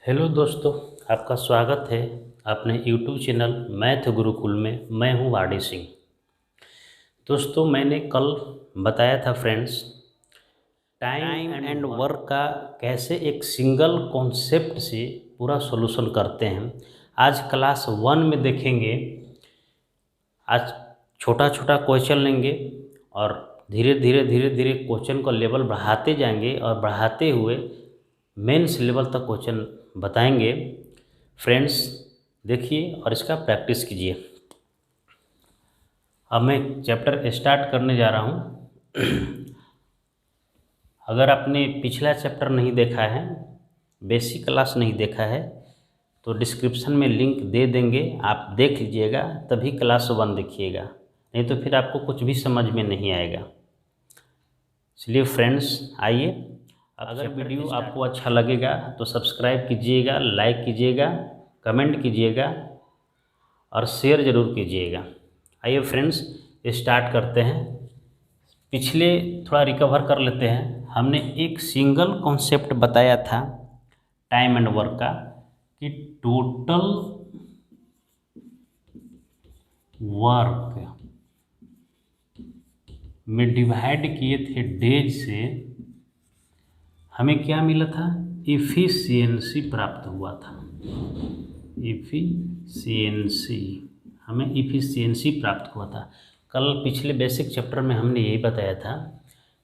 Hello दोस्तों, आपका स्वागत है अपने यूट्यूब चैनल मैथ गुरुकुल में। मैं हूं वाडी सिंह। दोस्तों, मैंने कल बताया था फ्रेंड्स, टाइम एंड वर्क का कैसे एक सिंगल कॉन्सेप्ट से पूरा सॉल्यूशन करते हैं। आज क्लास 1 में देखेंगे। आज छोटा छोटा क्वेश्चन लेंगे और धीरे धीरे क्वेश्चन का लेवल बढ़ाते जाएंगे और बढ़ाते हुए मेंस लेवल तक क्वेश्चन बताएंगे। फ्रेंड्स, देखिए और इसका प्रैक्टिस कीजिए। अब मैं चैप्टर स्टार्ट करने जा रहा हूँ। अगर आपने पिछला चैप्टर नहीं देखा है, बेसिक क्लास नहीं देखा है, तो डिस्क्रिप्शन में लिंक दे देंगे, आप देख लीजिएगा, तभी क्लास 1 देखिएगा, नहीं तो फिर आपको कुछ भी समझ में नहीं आएगा। इसलिए फ्रेंड्स, आइए। अगर वीडियो आपको अच्छा लगेगा तो सब्सक्राइब कीजिएगा, लाइक कीजिएगा, कमेंट कीजिएगा और शेयर ज़रूर कीजिएगा। आइए फ्रेंड्स, स्टार्ट करते हैं। पिछले थोड़ा रिकवर कर लेते हैं। हमने एक सिंगल कॉन्सेप्ट बताया था टाइम एंड वर्क का, कि टोटल वर्क में डिवाइड किए थे डेज से हमें क्या मिला था, इफ़िशियंसी प्राप्त हुआ था। इफ़िशियंसी, हमें इफ़िशियंसी प्राप्त हुआ था। कल पिछले बेसिक चैप्टर में हमने यही बताया था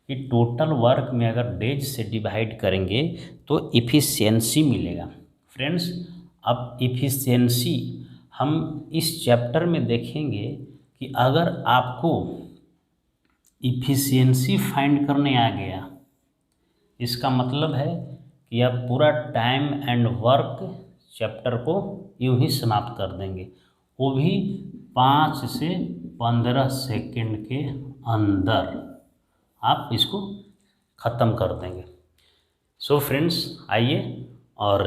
कि टोटल वर्क में अगर डेज से डिवाइड करेंगे तो इफ़िशियंसी मिलेगा। फ्रेंड्स, अब इफ़िशियंसी हम इस चैप्टर में देखेंगे कि अगर आपको इफ़िशियंसी फाइंड करने आ गया, इसका मतलब है कि आप पूरा टाइम एंड वर्क चैप्टर को यूं ही समाप्त कर देंगे, वो भी 5 से 15 सेकंड के अंदर आप इसको ख़त्म कर देंगे। सो फ्रेंड्स, आइए और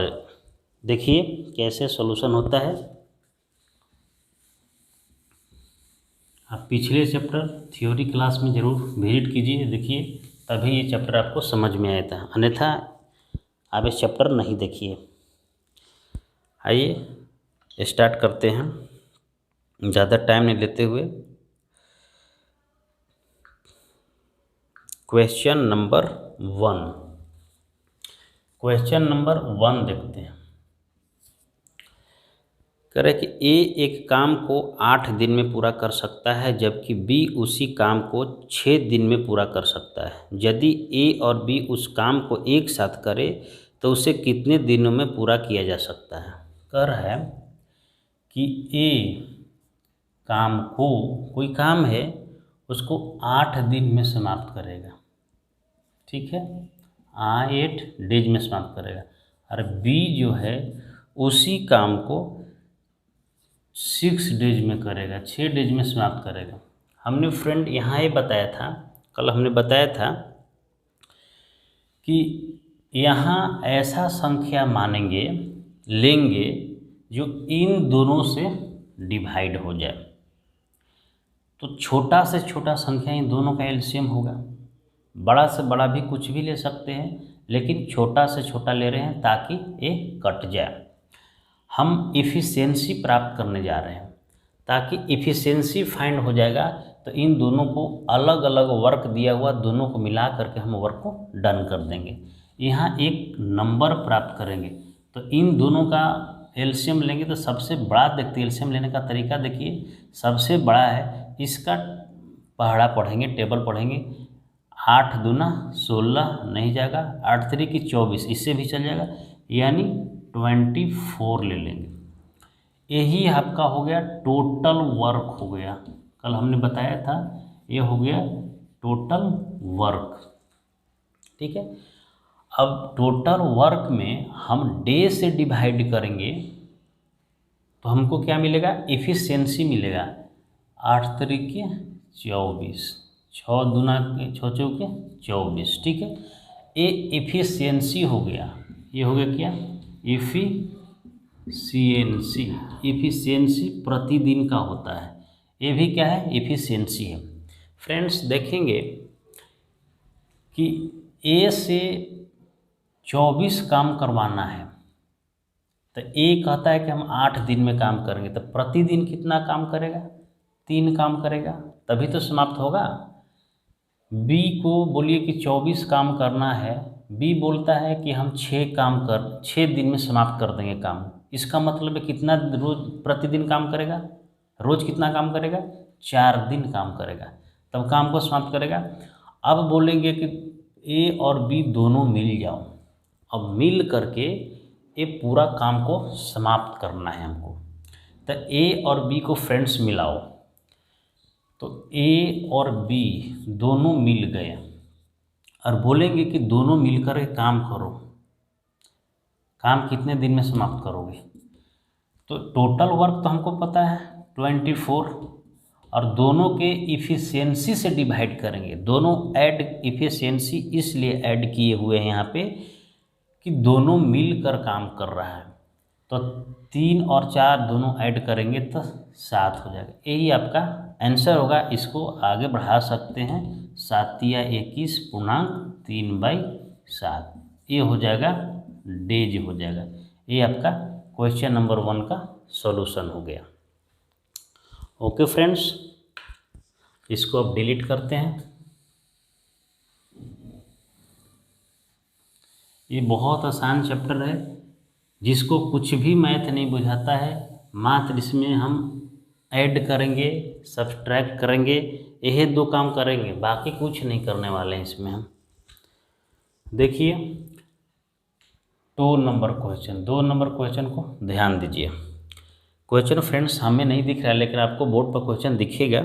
देखिए कैसे सॉल्यूशन होता है। आप पिछले चैप्टर थ्योरी क्लास में ज़रूर विजिट कीजिए, देखिए, तभी ये चैप्टर आपको समझ में आया था, अन्यथा आप इस चैप्टर नहीं देखिए। आइए स्टार्ट करते हैं, ज़्यादा टाइम नहीं लेते हुए। क्वेश्चन नंबर 1, क्वेश्चन नंबर 1 देखते हैं। कह रहे कि ए एक काम को 8 दिन में पूरा कर सकता है, जबकि बी उसी काम को 6 दिन में पूरा कर सकता है। यदि ए और बी उस काम को एक साथ करे तो उसे कितने दिनों में पूरा किया जा सकता है। कह रहा है कि ए काम को, कोई काम है, उसको 8 दिन में समाप्त करेगा, ठीक है, 8 डेज में समाप्त करेगा। और बी जो है उसी काम को 6 डेज में करेगा, 6 डेज में समाप्त करेगा। हमने फ्रेंड यहाँ ये बताया था, कल हमने बताया था कि यहाँ ऐसा संख्या मानेंगे, लेंगे जो इन दोनों से डिवाइड हो जाए। तो छोटा से छोटा संख्या इन दोनों का एलसीएम होगा। बड़ा से बड़ा भी कुछ भी ले सकते हैं, लेकिन छोटा से छोटा ले रहे हैं ताकि ये कट जाए। हम इफ़िशियंसी प्राप्त करने जा रहे हैं, ताकि इफ़िशियंसी फाइंड हो जाएगा तो इन दोनों को अलग अलग वर्क दिया हुआ, दोनों को मिला करके हम वर्क को डन कर देंगे। यहाँ एक नंबर प्राप्त करेंगे, तो इन दोनों का एलसीएम लेंगे। तो सबसे बड़ा देखते, एलसीएम लेने का तरीका देखिए, सबसे बड़ा है, इसका पहाड़ा पढ़ेंगे, टेबल पढ़ेंगे। 8 दूना 16 नहीं जाएगा, 8 3 की 24, इससे भी चल जाएगा, यानी 24 ले लेंगे। यही आपका हो गया टोटल वर्क हो गया। कल हमने बताया था ये हो गया टोटल वर्क, ठीक है। अब टोटल वर्क में हम डे से डिवाइड करेंगे तो हमको क्या मिलेगा, इफ़िशियंसी मिलेगा। 8 3 के 24, 6 दूना के 6 चौके 24, ठीक है। ये इफ़िशियंसी हो गया, ये हो गया क्या, इफ़िशियंसी। इफ़िशियंसी प्रतिदिन का होता है, ये भी क्या है, इफ़िशियंसी है। फ्रेंड्स, देखेंगे कि ए से 24 काम करवाना है, तो ए कहता है कि हम 8 दिन में काम करेंगे, तो प्रतिदिन कितना काम करेगा? 3 काम करेगा, तभी तो समाप्त होगा। बी को बोलिए कि 24 काम करना है, बी बोलता है कि हम 6 दिन में समाप्त कर देंगे काम। इसका मतलब है कितना रोज प्रतिदिन काम करेगा? रोज कितना काम करेगा? 4 दिन काम करेगा, तब काम को समाप्त करेगा। अब बोलेंगे कि ए और बी दोनों मिल जाओ, अब मिल करके ये पूरा काम को समाप्त करना है हमको। तो ए और बी को फ्रेंड्स मिलाओ, तो ए और बी दोनों मिल गए और बोलेंगे कि दोनों मिलकर एक काम करो, काम कितने दिन में समाप्त करोगे? तो टोटल वर्क तो हमको पता है 24, और दोनों के इफ़िशियंसी से डिवाइड करेंगे। दोनों ऐड इफ़िशियंसी इसलिए ऐड किए हुए हैं यहाँ पे कि दोनों मिलकर काम कर रहा है, तो 3 और 4 दोनों ऐड करेंगे तो 7 हो जाएगा। यही आपका आंसर होगा। इसको आगे बढ़ा सकते हैं, 7 या 21 पूर्णांक 3/7, ये हो जाएगा डेज हो जाएगा। ये आपका क्वेश्चन नंबर 1 का सॉल्यूशन हो गया। ओके फ्रेंड्स, इसको अब डिलीट करते हैं। ये बहुत आसान चैप्टर है, जिसको कुछ भी मैथ नहीं बुझाता है, मात्र इसमें हम ऐड करेंगे, सब्सट्रैक्ट करेंगे, यही 2 काम करेंगे, बाकी कुछ नहीं करने वाले हैं इसमें हम। देखिए 2 नंबर क्वेश्चन को ध्यान दीजिए। क्वेश्चन फ्रेंड्स हमें नहीं दिख रहा है, लेकिन आपको बोर्ड पर क्वेश्चन दिखेगा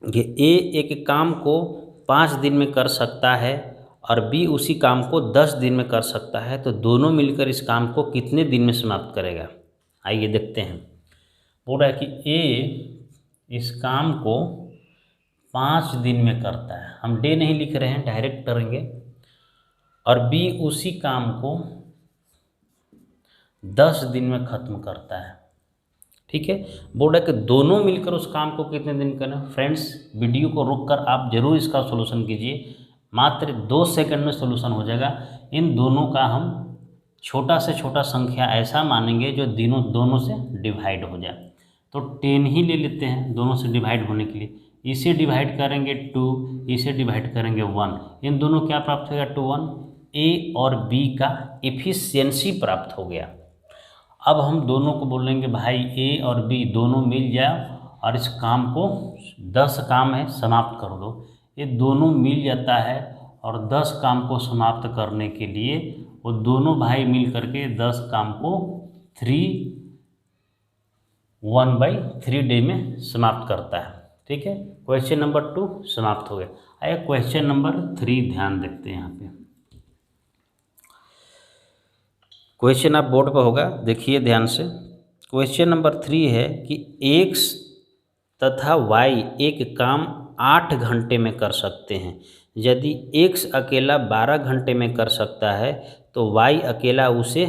कि ए एक काम को 5 दिन में कर सकता है और बी उसी काम को 10 दिन में कर सकता है, तो दोनों मिलकर इस काम को कितने दिन में समाप्त करेगा? आइए देखते हैं। बोल रहा है कि ए इस काम को 5 दिन में करता है, हम डे नहीं लिख रहे हैं, डायरेक्ट करेंगे, और बी उसी काम को 10 दिन में ख़त्म करता है। ठीक है, बोल रहा है कि दोनों मिलकर उस काम को कितने दिन करना। फ्रेंड्स वीडियो को रोककर आप जरूर इसका सॉल्यूशन कीजिए, मात्र 2 सेकंड में सॉल्यूशन हो जाएगा। इन दोनों का हम छोटा से छोटा संख्या ऐसा मानेंगे जो दोनों से डिवाइड हो जाए, तो 10 ही ले लेते हैं दोनों से डिवाइड होने के लिए। इसे डिवाइड करेंगे 2, इसे डिवाइड करेंगे 1, इन दोनों क्या प्राप्त होगा? 2 1, ए और बी का एफिशिएंसी प्राप्त हो गया। अब हम दोनों को बोलेंगे भाई ए और बी दोनों मिल जाए और इस काम को 10 काम है समाप्त कर दो। ये दोनों मिल जाता है और 10 काम को समाप्त करने के लिए वो दोनों भाई मिल करके 10 काम को 1/3 डे में समाप्त करता है। ठीक है, क्वेश्चन नंबर 2 समाप्त हो गया। आइए क्वेश्चन नंबर 3 ध्यान देखते हैं। यहाँ पे क्वेश्चन आप बोर्ड पर होगा, देखिए ध्यान से। क्वेश्चन नंबर 3 है कि x तथा y एक काम 8 घंटे में कर सकते हैं। यदि x अकेला 12 घंटे में कर सकता है तो y अकेला उसे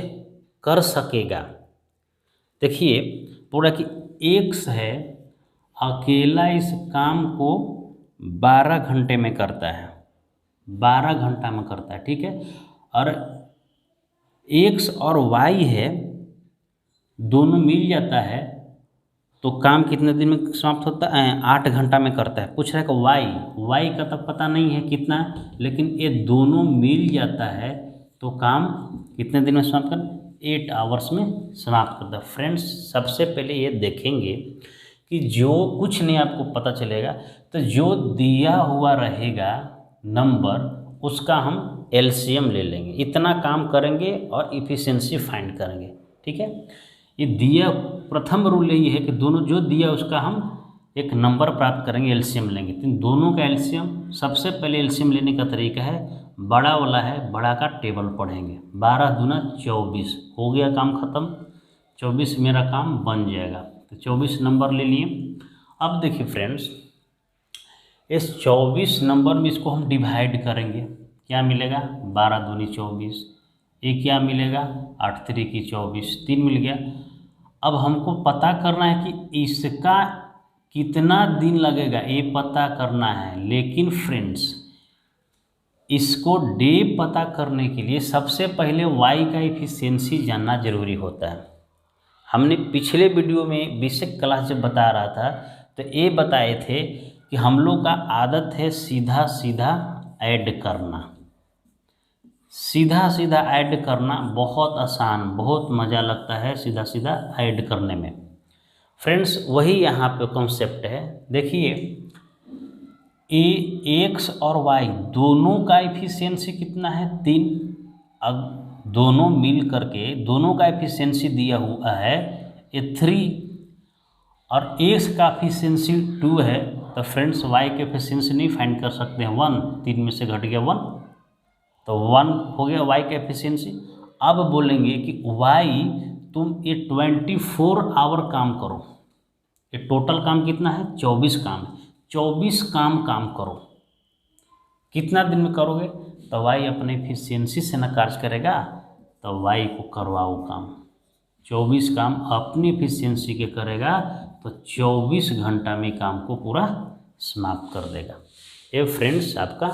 कर सकेगा। देखिए पूरा कि x है अकेला इस काम को 12 घंटे में करता है, 12 घंटा में करता है। ठीक है, और x और y है दोनों मिल जाता है तो काम कितने दिन में समाप्त होता है? 8 घंटा में करता है। पूछ रहा है कि y का तो पता नहीं है कितना, लेकिन ये दोनों मिल जाता है तो काम कितने दिन में समाप्त कर? 8 आवर्स में समाप्त करता है। फ्रेंड्स सबसे पहले ये देखेंगे कि जो कुछ नहीं आपको पता चलेगा, तो जो दिया हुआ रहेगा नंबर उसका हम एलसीएम ले लेंगे, इतना काम करेंगे और इफ़िशियंसी फाइंड करेंगे। ठीक है, ये दिया प्रथम रूल ये है कि दोनों जो दिया उसका हम एक नंबर प्राप्त करेंगे, एलसीएम लेंगे। तो दोनों का एलसीएम, सबसे पहले एलसीएम लेने का तरीका है बड़ा वाला है, बड़ा का टेबल पढ़ेंगे। 12 दूना 24 हो गया, काम खत्म, 24 मेरा काम बन जाएगा। तो 24 नंबर ले लिए। अब देखिए फ्रेंड्स, इस 24 नंबर में इसको हम डिवाइड करेंगे, क्या मिलेगा? 12 दूनी 24, ये क्या मिलेगा? 8 3 24, 3 मिल गया। अब हमको पता करना है कि इसका कितना दिन लगेगा, ये पता करना है। लेकिन फ्रेंड्स इसको डे पता करने के लिए सबसे पहले वाई का एफिशिएंसी जानना जरूरी होता है। हमने पिछले वीडियो में बेसिक क्लास जब बता रहा था तो ये बताए थे कि हम लोग का आदत है सीधा सीधा ऐड करना। सीधा सीधा ऐड करना बहुत आसान, बहुत मज़ा लगता है सीधा सीधा ऐड करने में। फ्रेंड्स वही यहाँ पे कॉन्सेप्ट है। देखिए एक्स और वाई दोनों का एफिशिएंसी कितना है 3। अब दोनों मिल करके दोनों का एफिशिएंसी दिया हुआ है 3 और एक्स का एफिशिएंसी 2 है। तो फ्रेंड्स वाई के एफिशिएंसी नहीं फाइंड कर सकते हैं 1, 3 में से घट गया 1, तो 1 हो गया वाई का एफिशिएंसी। अब बोलेंगे कि वाई तुम ये 24 आवर काम करो। ये टोटल काम कितना है 24 काम, 24 काम करो। कितना दिन में करोगे? तो वाई अपने एफिशिएंसी से न कार्य करेगा, तो वाई को करवाओ काम। 24 काम अपनी एफिशिएंसी के करेगा तो 24 घंटा में काम को पूरा समाप्त कर देगा। ये फ्रेंड्स आपका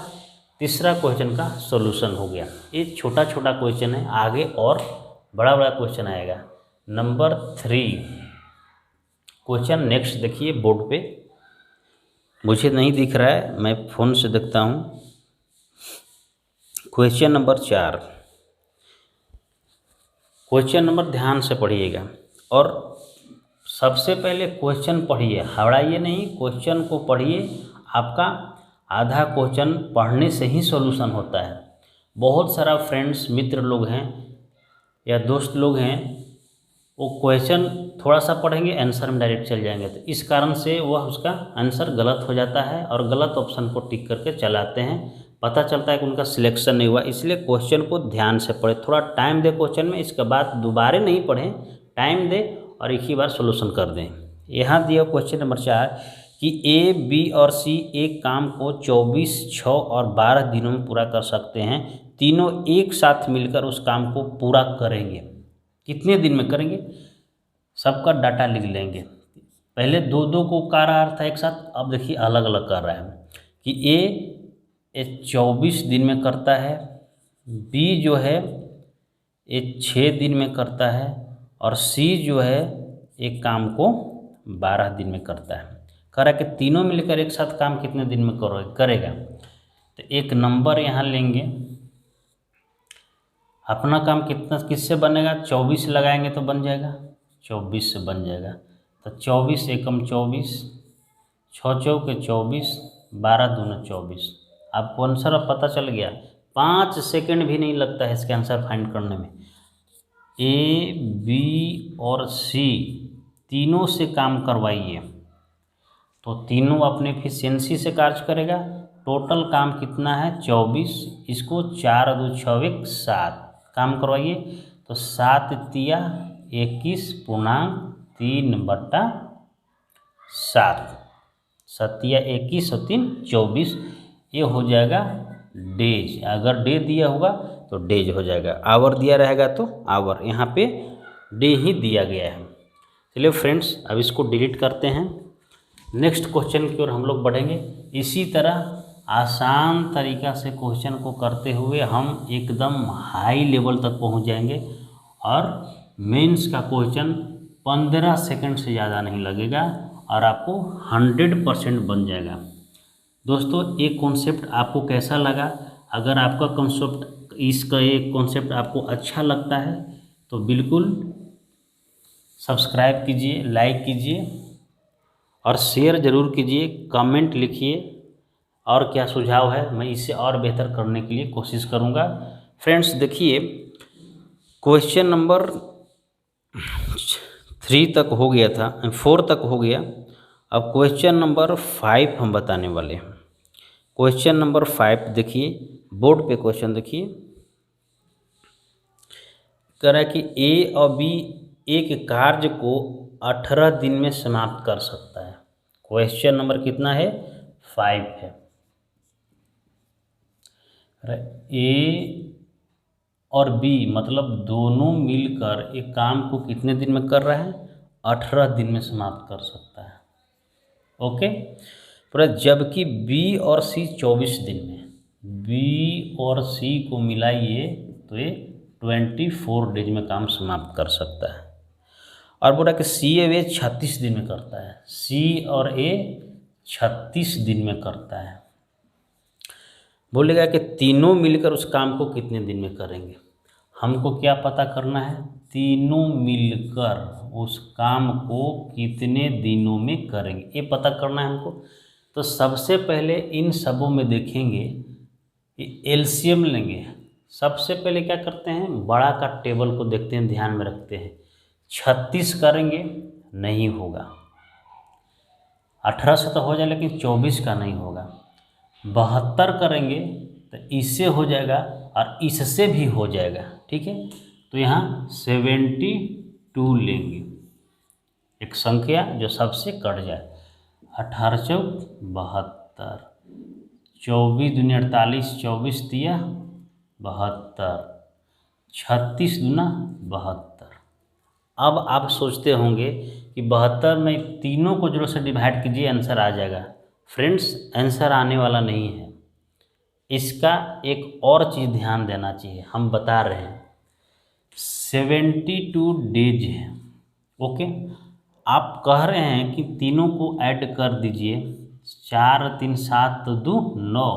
तीसरा क्वेश्चन का सॉल्यूशन हो गया। ये छोटा छोटा क्वेश्चन है, आगे और बड़ा बड़ा क्वेश्चन आएगा। नंबर 3 क्वेश्चन नेक्स्ट देखिए बोर्ड पे, मुझे नहीं दिख रहा है, मैं फ़ोन से देखता हूँ। क्वेश्चन नंबर 4, क्वेश्चन नंबर ध्यान से पढ़िएगा और सबसे पहले क्वेश्चन पढ़िए, हड़ाइए नहीं, क्वेश्चन को पढ़िए। आपका आधा क्वेश्चन पढ़ने से ही सॉल्यूशन होता है। बहुत सारा फ्रेंड्स मित्र लोग हैं या दोस्त लोग हैं, वो क्वेश्चन थोड़ा सा पढ़ेंगे आंसर में डायरेक्ट चल जाएंगे, तो इस कारण से वह उसका आंसर गलत हो जाता है और गलत ऑप्शन को टिक करके चलाते हैं। पता चलता है कि उनका सिलेक्शन नहीं हुआ। इसलिए क्वेश्चन को ध्यान से पढ़े, थोड़ा टाइम दे क्वेश्चन में, इसके बाद दोबारा नहीं पढ़ें, टाइम दे और एक ही बार सॉल्यूशन कर दें। यहाँ दिया क्वेश्चन नंबर 4 कि ए, बी और सी एक काम को 24, 6 और 12 दिनों में पूरा कर सकते हैं। तीनों एक साथ मिलकर उस काम को पूरा करेंगे। कितने दिन में करेंगे? सबका डाटा लिख लेंगे। पहले दो दो को कर रहा था एक साथ, अब देखिए अलग अलग कर रहा है कि ए 24 दिन में करता है, बी जो है ये 6 दिन में करता है और सी जो है एक काम को 12 दिन में करता है। करा कि तीनों मिलकर एक साथ काम कितने दिन में करेगा। तो एक नंबर यहाँ लेंगे, अपना काम कितना किससे बनेगा? 24 लगाएंगे तो बन जाएगा, 24 से बन जाएगा। तो 24 एकम 24, 6 चौके 24, 12 दूना 24। आपको आंसर अब पता चल गया। 5 सेकंड भी नहीं लगता है इसके आंसर फाइंड करने में। ए, बी और सी तीनों से काम करवाइए तो तीनों अपने एफिशिएंसी से कार्य करेगा। टोटल काम कितना है 24, इसको 4 2 6 7 काम करवाइए तो 7 तिया 21 पूर्णांक 3/7, 7 21 और 3 24, ये हो जाएगा डेज। अगर डे दिया होगा तो डेज हो जाएगा, आवर दिया रहेगा तो आवर। यहाँ पे डे ही दिया गया है। चलिए फ्रेंड्स अब इसको डिलीट करते हैं, नेक्स्ट क्वेश्चन की ओर हम लोग बढ़ेंगे। इसी तरह आसान तरीक़ा से क्वेश्चन को करते हुए हम एकदम हाई लेवल तक पहुंच जाएंगे और मेंस का क्वेश्चन 15 सेकंड से ज़्यादा नहीं लगेगा और आपको 100% बन जाएगा। दोस्तों एक कॉन्सेप्ट आपको कैसा लगा? अगर आपका कॉन्सेप्ट इसका एक कॉन्सेप्ट आपको अच्छा लगता है तो बिल्कुल सब्सक्राइब कीजिए, लाइक कीजिए और शेयर ज़रूर कीजिए, कमेंट लिखिए और क्या सुझाव है, मैं इसे और बेहतर करने के लिए कोशिश करूँगा। फ्रेंड्स देखिए क्वेश्चन नंबर 3 तक हो गया था, 4 तक हो गया। अब क्वेश्चन नंबर 5 हम बताने वाले हैं। क्वेश्चन नंबर 5 देखिए, बोर्ड पे क्वेश्चन देखिए, कह रहा है कि ए और बी एक कार्य को 18 दिन में समाप्त कर सकता है। क्वेश्चन नंबर कितना है? 5 है। ए और बी मतलब दोनों मिलकर एक काम को कितने दिन में कर रहा है? 18 दिन में समाप्त कर सकता है। ओके, पर जबकि बी और सी 24 दिन में, बी और सी को मिलाइए तो ये 24 डेज में काम समाप्त कर सकता है। और बोला कि सी और ए 36 दिन में करता है, सी और ए 36 दिन में करता है। बोलेगा कि तीनों मिलकर उस काम को कितने दिन में करेंगे। हमको क्या पता करना है, तीनों मिलकर उस काम को कितने दिनों में करेंगे, ये पता करना है हमको। तो सबसे पहले इन सबों में देखेंगे, एलसीएम लेंगे। सबसे पहले क्या करते हैं, बड़ा का टेबल को देखते हैं, ध्यान में रखते हैं। 36 करेंगे नहीं होगा, 18 से तो हो जाए लेकिन 24 का नहीं होगा। 72 करेंगे तो इससे हो जाएगा और इससे भी हो जाएगा, ठीक है। तो यहाँ 72 लेंगे, एक संख्या जो सबसे कट जाए। 18 चौक 72, 24 दूनी 48, 24 दिया 72, 36 दूना 72। अब आप सोचते होंगे कि 72 में तीनों को जोड़ से डिवाइड कीजिए, आंसर आ जाएगा। फ्रेंड्स, आंसर आने वाला नहीं है। इसका एक और चीज़ ध्यान देना चाहिए, हम बता रहे हैं 72 डेज है, ओके। आप कह रहे हैं कि तीनों को ऐड कर दीजिए, 4 3 7 2 9,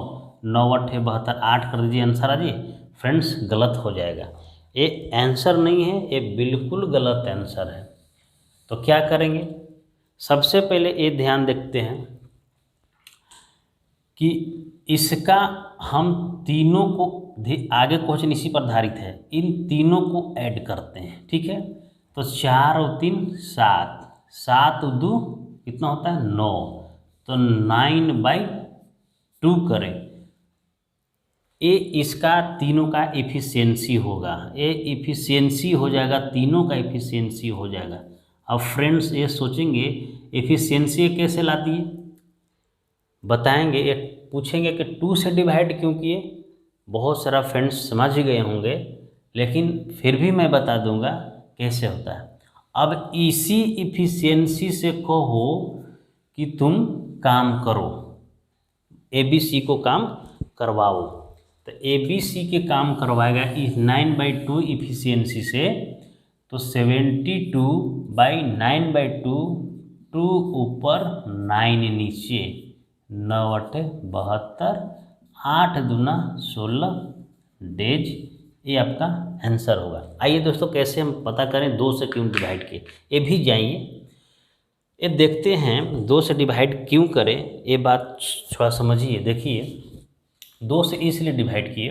9 8 72, 8 कर दीजिए, आंसर आ जाइए। फ्रेंड्स, गलत हो जाएगा, ये आंसर नहीं है, ये बिल्कुल गलत आंसर है। तो क्या करेंगे, सबसे पहले ये ध्यान देखते हैं कि इसका हम तीनों को, आगे क्वेश्चन इसी पर आधारित है, इन तीनों को ऐड करते हैं, ठीक है। तो 4 और 3 7, 7 2 कितना होता है 9, तो 9/2 करें। ये इसका तीनों का एफिशिएंसी होगा, ये एफिशिएंसी हो जाएगा, तीनों का एफिशिएंसी हो जाएगा। अब फ्रेंड्स ये सोचेंगे एफिशिएंसी कैसे लाती है, बताएंगे। ये पूछेंगे कि 2 से डिवाइड क्यों किए, बहुत सारा फ्रेंड्स समझ गए होंगे, लेकिन फिर भी मैं बता दूंगा कैसे होता है। अब इसी एफिशिएंसी से कहो कि तुम काम करो, ABC को काम करवाओ, तो ABC के काम करवाएगा इस 9/2 एफिशिएंसी से। तो 72/9/2, 2 ऊपर 9 नीचे, 9 8 72, 8 दूना 16 डेज, ये आपका आंसर होगा। आइए दोस्तों, कैसे हम पता करें 2 से क्यों डिवाइड किए, ये भी जाइए, ये देखते हैं 2 से डिवाइड क्यों करें। ये बात थोड़ा समझिए, देखिए 2 से इसलिए डिवाइड किए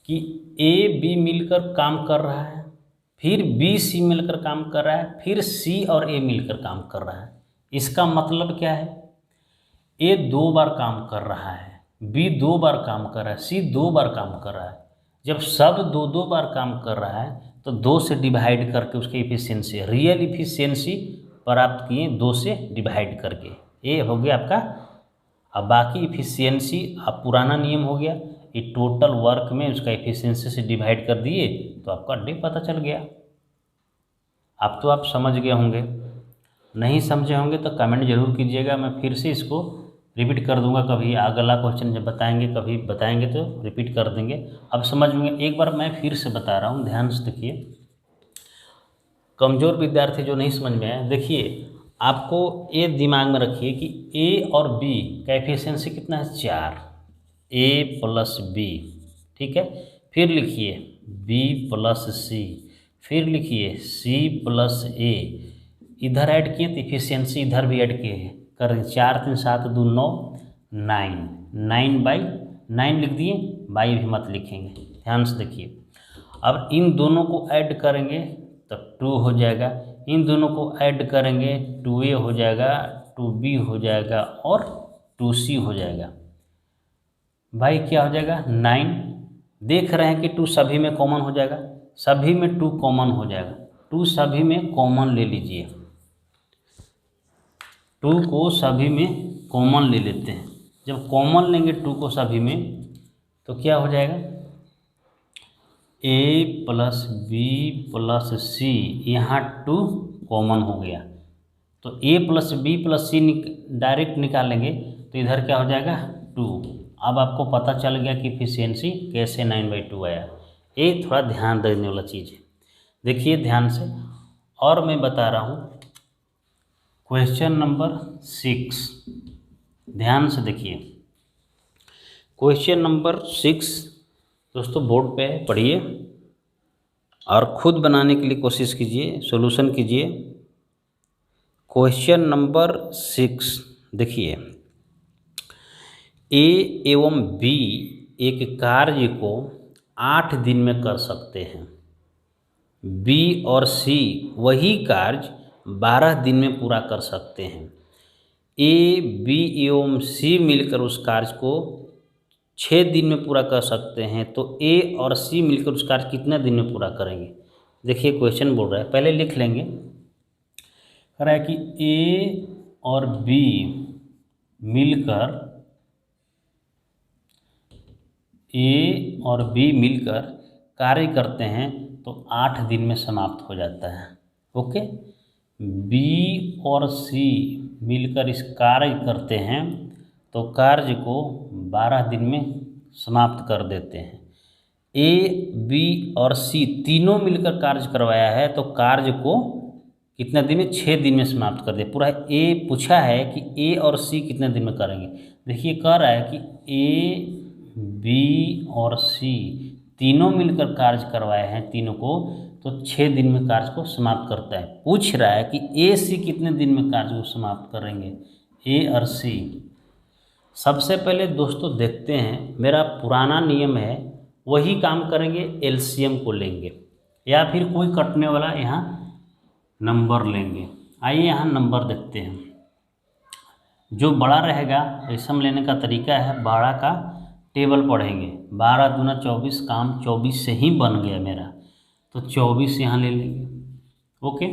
कि AB मिलकर काम कर रहा है, फिर BC मिलकर काम कर रहा है, फिर C और A मिलकर काम कर रहा है। इसका मतलब क्या है, A 2 बार काम कर रहा है, B 2 बार काम कर रहा है, C 2 बार काम कर रहा है। जब सब 2 बार काम कर रहा है तो 2 से डिवाइड करके उसकी एफिशिएंसी, रियल एफिशिएंसी प्राप्त किए 2 से डिवाइड करके, ये हो गया आपका। अब बाकी एफिशिएंसी, अब पुराना नियम हो गया, ये टोटल वर्क में उसका एफिशिएंसी से डिवाइड कर दिए तो आपका डे पता चल गया। अब तो आप समझ गए होंगे, नहीं समझे होंगे तो कमेंट जरूर कीजिएगा, मैं फिर से इसको रिपीट कर दूंगा। कभी अगला क्वेश्चन जब बताएंगे, कभी बताएंगे तो रिपीट कर देंगे, अब समझ में। एक बार मैं फिर से बता रहा हूँ, ध्यान से देखिए। कमज़ोर विद्यार्थी जो नहीं समझ में आया, देखिए आपको ये दिमाग में रखिए कि A और B का एफिशिएंसी कितना है 4, A + B, ठीक है। फिर लिखिए B + C, फिर लिखिए C + A, इधर ऐड किए तो एफिशिएंसी इधर भी ऐड किए करें, 4 3 7 2 9, 9/9 लिख दिए, बाई भी मत लिखेंगे, ध्यान से देखिए। अब इन दोनों को ऐड करेंगे तो 2 हो जाएगा, इन दोनों को ऐड करेंगे 2A हो जाएगा, 2B हो जाएगा और 2C हो जाएगा। भाई क्या हो जाएगा 9। देख रहे हैं कि 2 सभी में कॉमन हो जाएगा, सभी में 2 कॉमन हो जाएगा, 2 सभी में कॉमन ले लीजिए, 2 को सभी में कॉमन ले लेते हैं। जब कॉमन लेंगे 2 को सभी में तो क्या हो जाएगा, A + B + C, यहाँ 2 कॉमन हो गया तो A + B + C डायरेक्ट निकालेंगे तो इधर क्या हो जाएगा 2, अब आपको पता चल गया कि इफिशियंसी कैसे 9/2 आया। ये थोड़ा ध्यान देने वाला चीज़ है। देखिए ध्यान से, और मैं बता रहा हूँ क्वेश्चन नंबर 6, ध्यान से देखिए। क्वेश्चन नंबर 6 दोस्तों बोर्ड पे पढ़िए और खुद बनाने के लिए कोशिश कीजिए, सॉल्यूशन कीजिए। क्वेश्चन नंबर 6 देखिए, ए एवं बी एक कार्य को 8 दिन में कर सकते हैं। बी और सी वही कार्य 12 दिन में पूरा कर सकते हैं। ए बी एवं सी मिलकर उस कार्य को 6 दिन में पूरा कर सकते हैं, तो ए और सी मिलकर उस कार्य कितने दिन में पूरा करेंगे। देखिए क्वेश्चन बोल रहा है, पहले लिख लेंगे। कह रहा है कि ए और बी मिलकर कार्य करते हैं तो 8 दिन में समाप्त हो जाता है। ओके, बी और सी मिलकर इस कार्य करते हैं तो कार्य को 12 दिन में समाप्त कर देते हैं। ए बी और सी तीनों मिलकर कार्य करवाया है तो कार्य को कितने दिन में, 6 दिन में समाप्त कर दे पूरा। ए पूछा है कि ए और सी कितने दिन में करेंगे। देखिए कह रहा है कि ए बी और सी तीनों मिलकर कार्य करवाए हैं तीनों को, तो 6 दिन में कार्य को समाप्त करता है। पूछ रहा है कि ए सी कितने दिन में कार्य को समाप्त करेंगे, ए और सी। सबसे पहले दोस्तों देखते हैं, मेरा पुराना नियम है वही काम करेंगे, एलसीएम को लेंगे या फिर कोई कटने वाला यहाँ नंबर लेंगे। आइए यहाँ नंबर देखते हैं। जो बड़ा रहेगा एलसीएम लेने का तरीका है, बड़ा का टेबल पढ़ेंगे। 12 दूना 24, काम 24 से ही बन गया मेरा, तो 24 यहाँ ले लेंगे। ओके,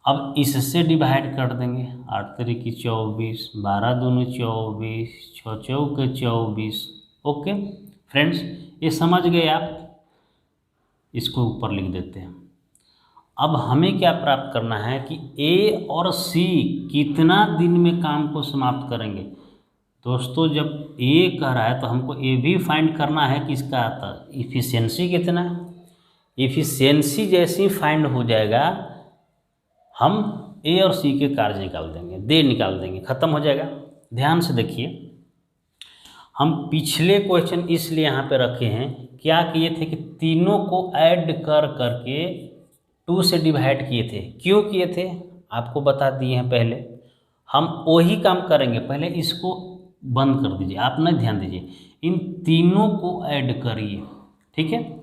अब इससे डिवाइड कर देंगे। 8 तरीके 24, 12 दूनी 24, 6 चौके 24। ओके फ्रेंड्स, ये समझ गए आप, इसको ऊपर लिख देते हैं। अब हमें क्या प्राप्त करना है कि ए और सी कितना दिन में काम को समाप्त करेंगे। दोस्तों जब ए कह रहा है तो हमको ये भी फाइंड करना है कि इसका इफिशियंसी कितना है। इफिशियंसी जैसे ही फाइंड हो जाएगा हम ए और सी के कार्य निकाल देंगे, निकाल देंगे, ख़त्म हो जाएगा। ध्यान से देखिए, हम पिछले क्वेश्चन इसलिए यहाँ पे रखे हैं, क्या किए थे कि तीनों को ऐड कर करके 2 से डिवाइड किए थे। क्यों किए थे आपको बता दिए हैं पहले। हम वही काम करेंगे, पहले इसको बंद कर दीजिए, आप नहीं ध्यान दीजिए। इन तीनों को ऐड करिए, ठीक है,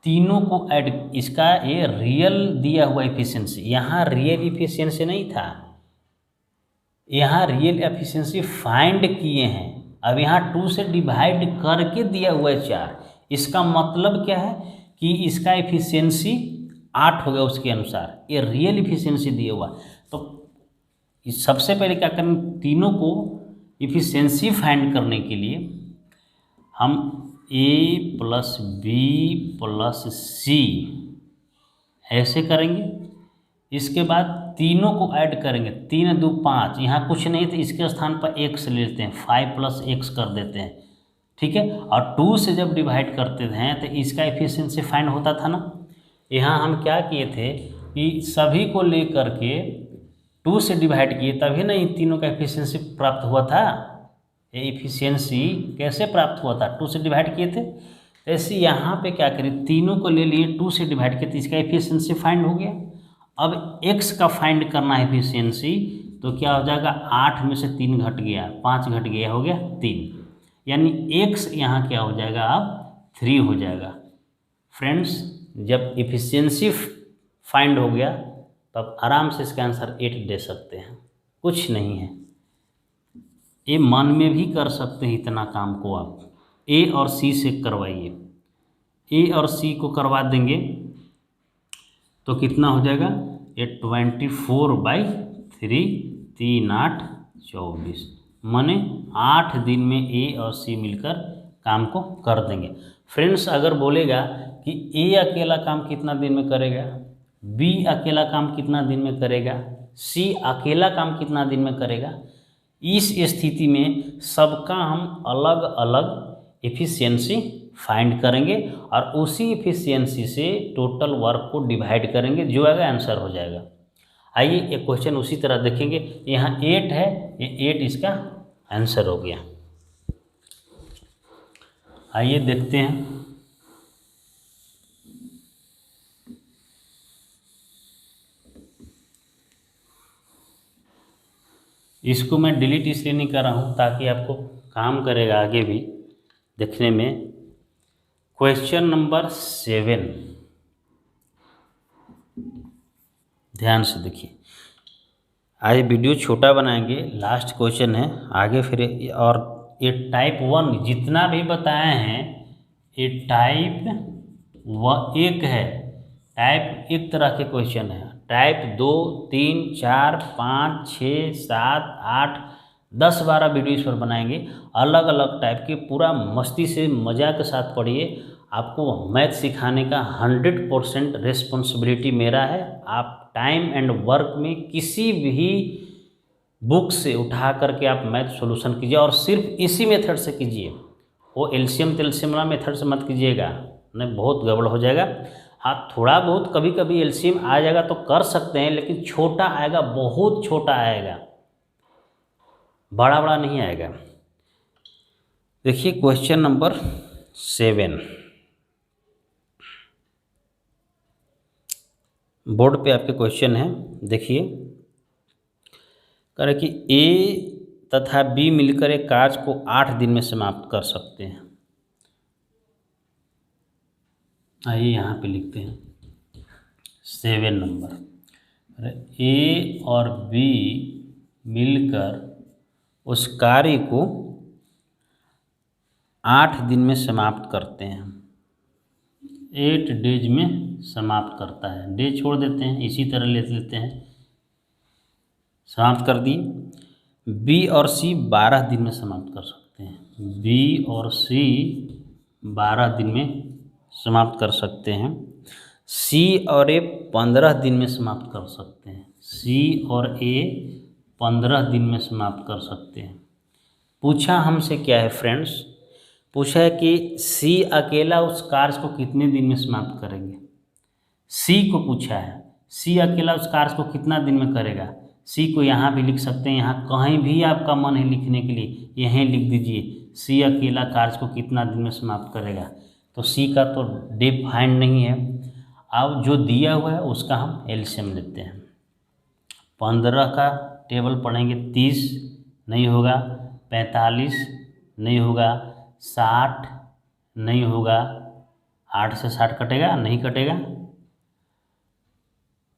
तीनों को ऐड। इसका ये रियल दिया हुआ एफिशिएंसी, यहाँ रियल एफिशिएंसी नहीं था, यहाँ रियल एफिशिएंसी फाइंड किए हैं। अब यहाँ 2 से डिवाइड करके दिया हुआ है 4। इसका मतलब क्या है कि इसका एफिशिएंसी 8 हो गया उसके अनुसार, ये रियल एफिशिएंसी दिया हुआ। तो सबसे पहले क्या करें, तीनों को एफिशिएंसी फाइंड करने के लिए हम ए प्लस बी प्लस सी ऐसे करेंगे। इसके बाद तीनों को ऐड करेंगे, 3 2 5, यहाँ कुछ नहीं तो इसके स्थान पर x ले लेते हैं, 5 + x कर देते हैं, ठीक है। और 2 से जब डिवाइड करते हैं तो इसका एफिशिएंसी फाइंड होता था ना। यहाँ हम क्या किए थे कि सभी को ले करके 2 से डिवाइड किए, तभी ना इन तीनों का एफिशिएंसी प्राप्त हुआ था। ये एफिशिएंसी कैसे प्राप्त हुआ था, 2 से डिवाइड किए थे। ऐसे यहाँ पे क्या करें, तीनों को ले लिए, 2 से डिवाइड किए तो इसका एफिशिएंसी फाइंड हो गया। अब x का फाइंड करना है एफिशिएंसी, तो क्या हो जाएगा, 8 में से 3 घट गया, 5 घट गया, हो गया 3, यानी x यहाँ क्या हो जाएगा, अब 3 हो जाएगा। फ्रेंड्स जब एफिशिएंसी फाइंड हो गया तब आराम से इसका आंसर 8 दे सकते हैं, कुछ नहीं है। ये मन में भी कर सकते हैं, इतना काम को आप ए और सी से करवाइए। ए और सी को करवा देंगे तो कितना हो जाएगा, ये 24/3, 3 8 24, माने 8 दिन में ए और सी मिलकर काम को कर देंगे। फ्रेंड्स अगर बोलेगा कि ए अकेला काम कितना दिन में करेगा, बी अकेला काम कितना दिन में करेगा, सी अकेला काम कितना दिन में करेगा, इस स्थिति में सबका हम अलग अलग एफिशिएंसी फाइंड करेंगे और उसी एफिशिएंसी से टोटल वर्क को डिवाइड करेंगे, जो आएगा आंसर हो जाएगा। आइए एक क्वेश्चन उसी तरह देखेंगे। यहाँ 8 है, ये 8 इसका आंसर हो गया। आइए देखते हैं। इसको मैं डिलीट इसलिए नहीं कर रहा हूँ ताकि आपको काम करेगा आगे भी देखने में। क्वेश्चन नंबर 7, ध्यान से देखिए। आज वीडियो छोटा बनाएंगे, लास्ट क्वेश्चन है आगे फिर। और ये टाइप 1 जितना भी बताए हैं ये टाइप 1 है, टाइप 1 तरह के क्वेश्चन है। टाइप 2, 3, 4, 5, 6, 7, 8, 10, 12 वीडियो इस पर बनाएंगे अलग अलग टाइप के। पूरा मस्ती से मज़ा के साथ पढ़िए। आपको मैथ सिखाने का 100% रिस्पॉन्सिबिलिटी मेरा है। आप टाइम एंड वर्क में किसी भी बुक से उठा करके आप मैथ सॉल्यूशन कीजिए और सिर्फ इसी मेथड से कीजिए। वो एलसीएम तेलसीएम वाला मेथड से मत कीजिएगा, नहीं बहुत गड़बड़ हो जाएगा। हाँ, थोड़ा बहुत कभी कभी एलसीएम आ जाएगा तो कर सकते हैं, लेकिन छोटा आएगा, बहुत छोटा आएगा, बड़ा बड़ा नहीं आएगा। देखिए क्वेश्चन नंबर 7 बोर्ड पे आपके क्वेश्चन है। देखिए कह रहे कि ए तथा बी मिलकर एक कार्य को 8 दिन में समाप्त कर सकते हैं। आइए यहाँ पे लिखते हैं 7 नंबर। ए और बी मिलकर उस कार्य को 8 दिन में समाप्त करते हैं। 8 डेज में समाप्त करता है। डे छोड़ देते हैं, इसी तरह ले लेते हैं। समाप्त कर दी। बी और सी 12 दिन में समाप्त कर सकते हैं। बी और सी 12 दिन में समाप्त कर सकते हैं। सी और ए 15 दिन में समाप्त कर सकते हैं। सी और ए 15 दिन में समाप्त कर सकते हैं। पूछा हमसे क्या है फ्रेंड्स? पूछा है कि सी अकेला उस कार्य को कितने दिन में समाप्त करेंगे। सी को पूछा है, सी अकेला उस कार्य को कितना दिन में करेगा। सी को यहाँ भी लिख सकते हैं, यहाँ कहीं भी आपका मन है लिखने के लिए यहीं लिख दीजिए। सी अकेला कार्य को कितना दिन में समाप्त करेगा। तो सी का तो डे फाइंड नहीं है। अब जो दिया हुआ है उसका हम एलसीएम लेते हैं। 15 का टेबल पढ़ेंगे, 30 नहीं होगा, 45 नहीं होगा, 60 नहीं होगा। 8 से 60 कटेगा नहीं कटेगा।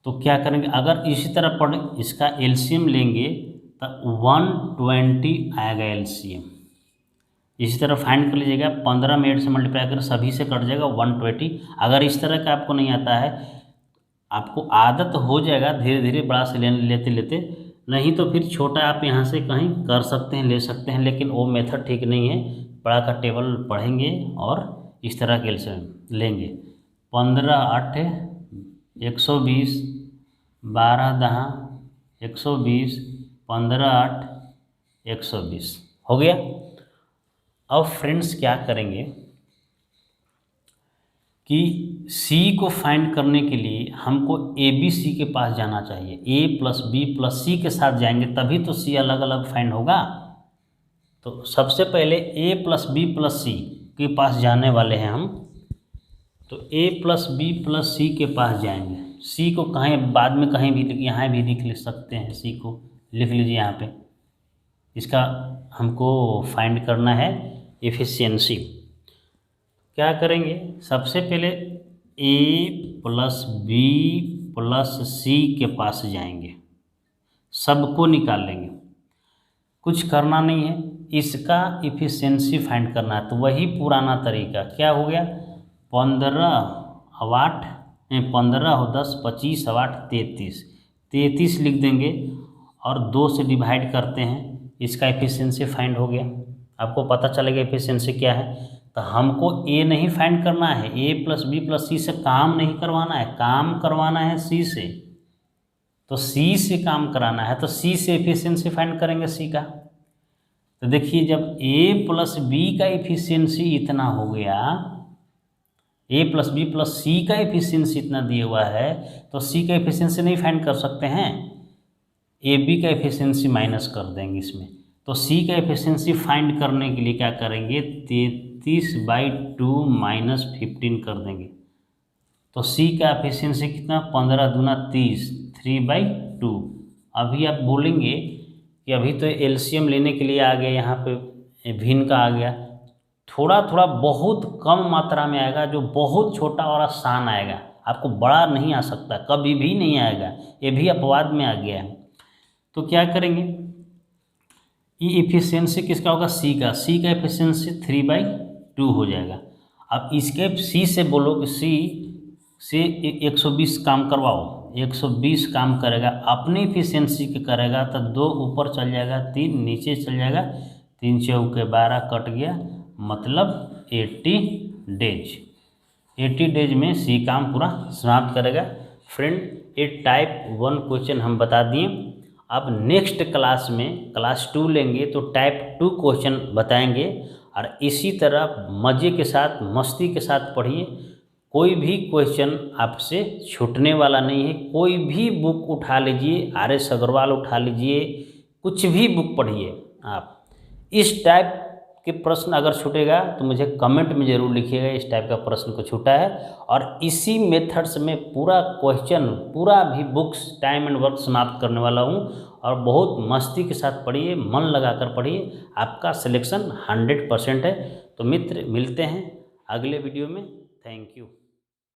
तो क्या करेंगे, अगर इसी तरह पढ़ इसका एलसीएम लेंगे तो 120 आएगा एलसीएम। इसी तरह फाइंड कर लीजिएगा। 15 में 8 से मल्टीप्लाई कर सभी से कट जाएगा 120। अगर इस तरह का आपको नहीं आता है, आपको आदत हो जाएगा धीरे धीरे बड़ा से लेते लेते, नहीं तो फिर छोटा आप यहाँ से कहीं कर सकते हैं, ले सकते हैं, लेकिन वो मेथड ठीक नहीं है। बड़ा का टेबल पढ़ेंगे और इस तरह के एलसीएम लेंगे। 15 8 120, 12 10 120, 15 8 120 हो गया। अब फ्रेंड्स क्या करेंगे कि सी को फाइंड करने के लिए हमको ए बी सी के पास जाना चाहिए। ए प्लस बी प्लस सी के साथ जाएंगे तभी तो सी अलग अलग फाइंड होगा। तो सबसे पहले ए प्लस बी प्लस सी के पास जाने वाले हैं हम। तो ए प्लस बी प्लस सी के पास जाएंगे। सी को कहीं बाद में कहीं भी यहाँ भी लिख सकते हैं। सी को लिख लीजिए यहाँ पे। इसका हमको फाइंड करना है एफिशिएंसी। क्या करेंगे, सबसे पहले ए प्लस बी प्लस सी के पास जाएंगे, सबको निकाल लेंगे। कुछ करना नहीं है, इसका एफिशिएंसी फाइंड करना है। तो वही पुराना तरीका क्या हो गया, 15 और 8 15 और 10 25 और 8 33 33 लिख देंगे और 2 से डिवाइड करते हैं। इसका एफिशिएंसी फाइंड हो गया। आपको पता चलेगा एफिशिएंसी क्या है। तो हमको ए नहीं फाइंड करना है, ए प्लस बी प्लस सी से काम नहीं करवाना है, काम करवाना है सी से। तो सी से काम कराना है तो सी से एफिशिएंसी फाइंड करेंगे सी का। तो देखिए जब a प्लस बी का इफिशियंसी इतना हो गया, a प्लस बी प्लस सी का इफिशियंसी इतना दिया हुआ है, तो c का इफिशियंसी नहीं फाइंड कर सकते हैं, ए बी का एफिशिएंसी माइनस कर देंगे इसमें। तो सी का एफिशिएंसी फाइंड करने के लिए क्या करेंगे, 33/2 माइनस 15 कर देंगे। तो सी का एफिशिएंसी कितना, 15 दूना 30, 3/2। अभी आप बोलेंगे कि अभी तो एलसीएम लेने के लिए आ गया, यहाँ पे भिन्न का आ गया, थोड़ा थोड़ा बहुत कम मात्रा में आएगा, जो बहुत छोटा और आसान आएगा, आपको बड़ा नहीं आ सकता, कभी भी नहीं आएगा, ये भी अपवाद में आ गया है। तो क्या करेंगे, ये एफिशिएंसी किसका होगा, सी का एफिशिएंसी 3/2 हो जाएगा। अब इसके सी से बोलो कि सी से 120 काम करवाओ, 120 काम करेगा, अपनी एफिशिएंसी के करेगा तो 2 ऊपर चल जाएगा, 3 नीचे चल जाएगा, 3 चौके 12 कट गया, मतलब 80 डेज। 80 डेज में सी काम पूरा समाप्त करेगा। फ्रेंड, ये टाइप 1 क्वेश्चन हम बता दिए। अब नेक्स्ट क्लास में क्लास 2 लेंगे तो टाइप 2 क्वेश्चन बताएंगे, और इसी तरह मज़े के साथ मस्ती के साथ पढ़िए। कोई भी क्वेश्चन आपसे छूटने वाला नहीं है, कोई भी बुक उठा लीजिए, RS अग्रवाल उठा लीजिए, कुछ भी बुक पढ़िए आप। इस टाइप के प्रश्न अगर छूटेगा तो मुझे कमेंट में ज़रूर लिखिएगा इस टाइप का प्रश्न को छूटा है, और इसी मेथड्स में पूरा क्वेश्चन, पूरा भी बुक्स टाइम एंड वर्क समाप्त करने वाला हूँ, और बहुत मस्ती के साथ पढ़िए, मन लगाकर पढ़िए, आपका सिलेक्शन 100% है। तो मित्र, मिलते हैं अगले वीडियो में। Thank you.